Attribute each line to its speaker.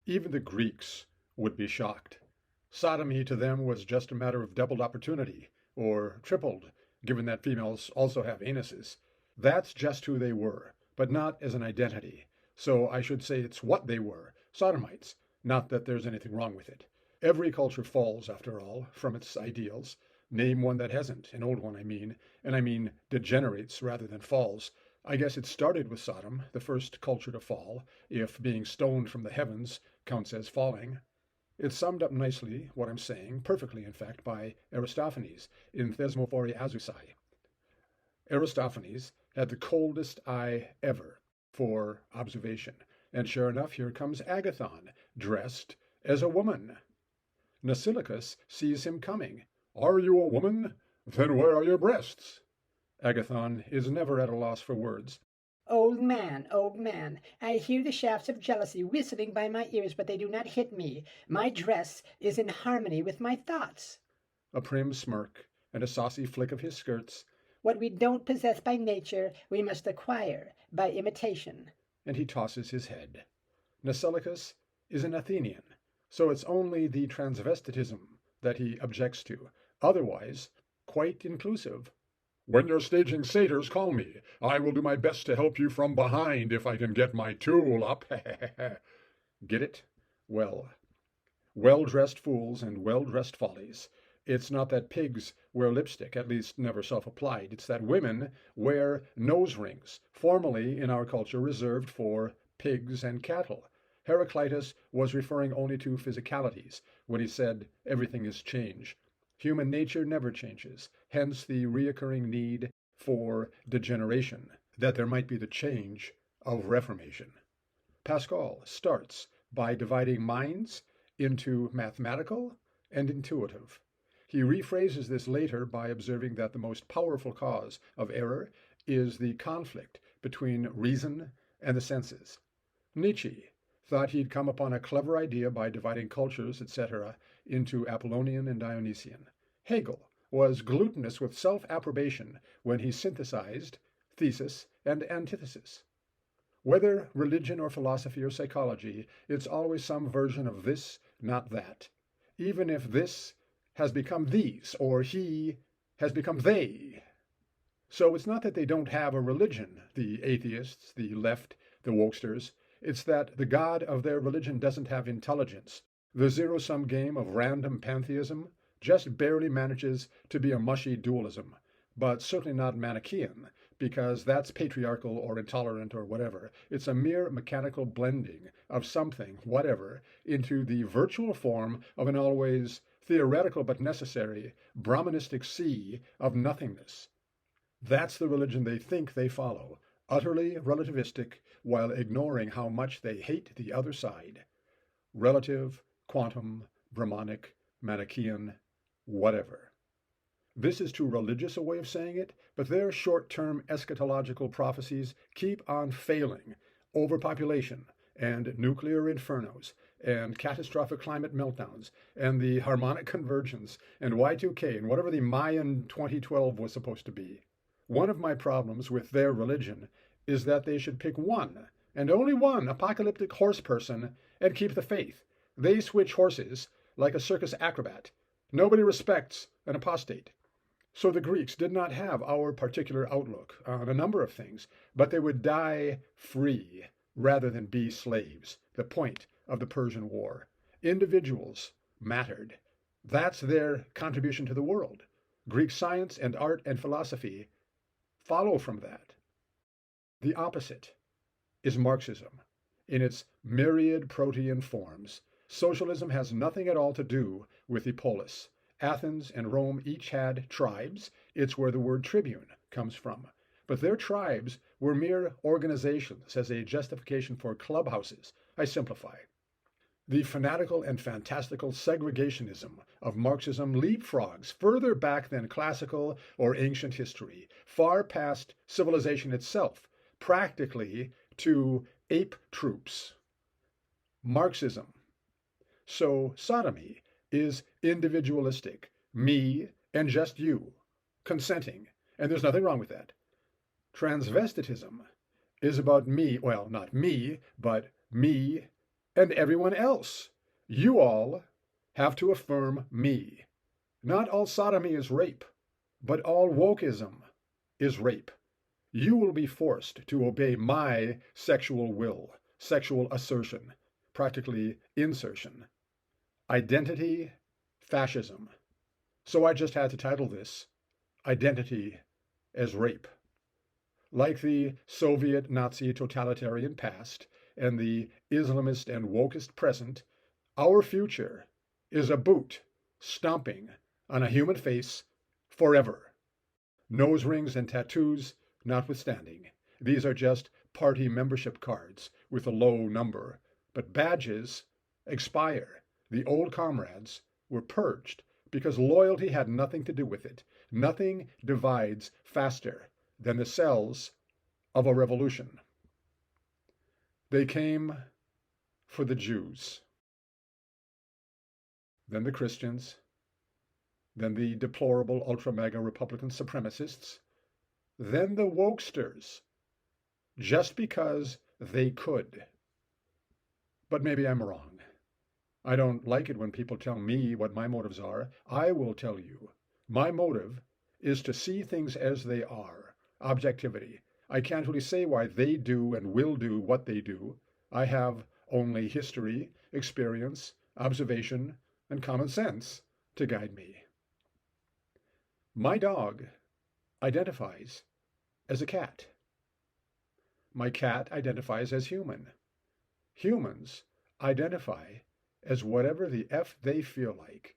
Speaker 1: Even the Greeks would be shocked. Sodomy to them was just a matter of doubled opportunity, or tripled, given that females also have anuses. That's just who they were, but not as an identity. So I should say it's what they were, sodomites, not that there's anything wrong with it. Every culture falls, after all, from its ideals. Name one that hasn't, an old one, and I mean degenerates rather than falls. I guess it started with Sodom, the first culture to fall, if being stoned from the heavens counts as falling. It's summed up nicely, what I'm saying, perfectly in fact, by Aristophanes in Thesmophoriazusae. Aristophanes had the coldest eye ever for observation, and sure enough, here comes Agathon, dressed as a woman. Nasilicus sees him coming. "Are you a woman? Then where are your breasts?" Agathon is never at a loss for words.
Speaker 2: Old man, I hear the shafts of jealousy whistling by my ears, but they do not hit me. My dress is in harmony with my thoughts.
Speaker 1: A prim smirk and a saucy flick of his skirts.
Speaker 2: What we don't possess by nature, we must acquire by imitation.
Speaker 1: And he tosses his head. Nasilicus is an Athenian, so it's only the transvestitism that he objects to. Otherwise, quite inclusive. "When you're staging satyrs, call me. I will do my best to help you from behind if I can get my tool up." Get it? Well-dressed fools and well-dressed follies. It's not that pigs wear lipstick, at least never self-applied. It's that women wear nose rings, formerly in our culture reserved for pigs and cattle. Heraclitus was referring only to physicalities when he said everything is change. Human nature never changes, hence the reoccurring need for degeneration, that there might be the change of reformation. Pascal starts by dividing minds into mathematical and intuitive. He rephrases this later by observing that the most powerful cause of error is the conflict between reason and the senses. Nietzsche thought he'd come upon a clever idea by dividing cultures, etc., into Apollonian and Dionysian. Hegel was glutinous with self-approbation when he synthesized thesis and antithesis. Whether religion or philosophy or psychology, it's always some version of this, not that. Even if this has become these, or he has become they. So it's not that they don't have a religion, the atheists, the left, the wokesters. It's that the god of their religion doesn't have intelligence. The zero-sum game of random pantheism just barely manages to be a mushy dualism, but certainly not Manichaean, because that's patriarchal or intolerant or whatever. It's a mere mechanical blending of something, whatever, into the virtual form of an always theoretical but necessary Brahmanistic sea of nothingness. That's the religion they think they follow, utterly relativistic while ignoring how much they hate the other side. Relative, quantum, Brahmanic, Manichaean, whatever. This is too religious a way of saying it, but their short-term eschatological prophecies keep on failing. Overpopulation, and nuclear infernos, and catastrophic climate meltdowns, and the harmonic convergence, and Y2K, and whatever the Mayan 2012 was supposed to be. One of my problems with their religion is that they should pick one, and only one, apocalyptic horse person and keep the faith. They switch horses like a circus acrobat. Nobody respects an apostate. So the Greeks did not have our particular outlook on a number of things, but they would die free rather than be slaves, the point of the Persian War. Individuals mattered. That's their contribution to the world. Greek science and art and philosophy follow from that. The opposite is Marxism. In its myriad protean forms, socialism has nothing at all to do with the polis. Athens and Rome each had tribes. It's where the word tribune comes from. But their tribes were mere organizations as a justification for clubhouses. I simplify. The fanatical and fantastical segregationism of Marxism leapfrogs further back than classical or ancient history, far past civilization itself, practically to ape troops. Marxism. So sodomy is individualistic, me and just you, consenting, and there's nothing wrong with that. Transvestitism is about me, well, not me, but me and everyone else. You all have to affirm me. Not all sodomy is rape, but all wokeism is rape. You will be forced to obey my sexual will, sexual assertion, practically insertion. Identity fascism. So I just had to title this Identity as Rape. Like the Soviet Nazi totalitarian past and the Islamist and wokist present, our future is a boot stomping on a human face forever. Nose rings and tattoos notwithstanding. These are just party membership cards with a low number, but badges expire. The old comrades were purged because loyalty had nothing to do with it. Nothing divides faster than the cells of a revolution. They came for the Jews, then the Christians, then the deplorable ultra-mega Republican supremacists, then the wokesters, just because they could. But maybe I'm wrong. I don't like it when people tell me what my motives are. I will tell you. My motive is to see things as they are, objectivity. I can't really say why they do and will do what they do. I have only history, experience, observation, and common sense to guide me. My dog identifies as a cat. My cat identifies as human. Humans identify as whatever the F they feel like.